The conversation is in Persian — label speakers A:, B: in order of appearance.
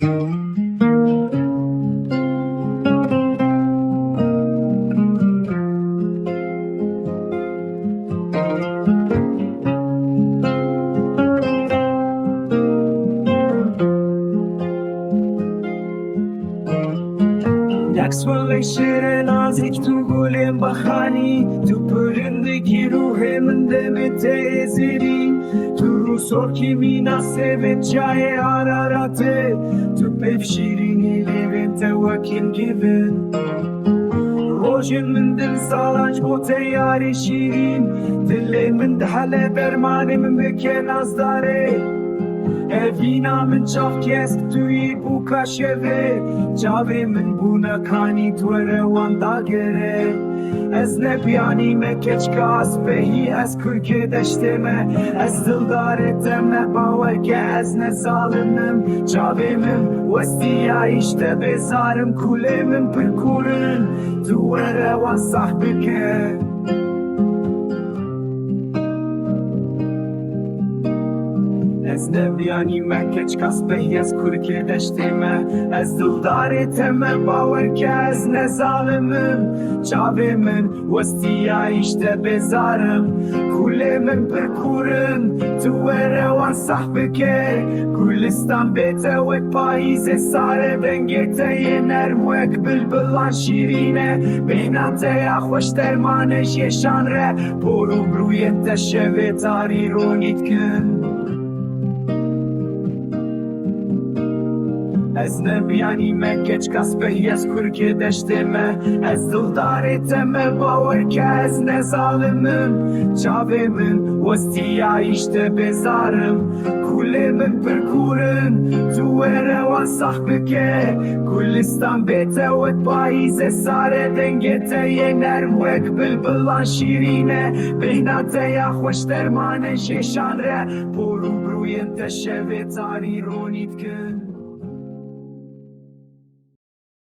A: عکس ولی شعر نازک تو گلم بخانی، تو پرندگی روح من دمت زیری، تو رو سرکی میناسه به جای حرارته، تو بف شیرینی لیبن توکل گیبن روشن من دل سالانج بو تیاری شیرین، دل من دحله برمانی من بکن از داره اوینا من چاق کست توی بو کشوه، جاوه من بونا کانی توره وان داگره، از نبیانی مکچ کاس بهی از کرک دشتمه، از دلدارتم باور که از نظالمم، جاوه من وستی عیشته بزارم کوله من پرکورن توره وان صاحبه که از نبیانی مکچ کاس بهی از کرک دشتمه، از دلدارتم باور که از نظالمم، جاوه من وستی عیشته بزارم کوله من پرکورن توره وان صاحبه که گلستان بیته وک پاییز ساره بنگیته یه نرم وک بلبلان شیرینه، بیناته یا خوش درمانش یشان ره برو بروی تشوه تاری رونیت کن. از نبیانی مکچ کاس بهی از کرک دشتمه، از دلدارتم باور که از نظالمم، جاوه من وستی عیشته بزارم کوله من پرکورن توره وان صاحبه که گلستان بیته وک پاییز ساره دنگیته یه نرم وک بلبلان شیرینه، بیناته یا خوش درمانش یشان ره برو بروی انتشوه تاری رونیت کن.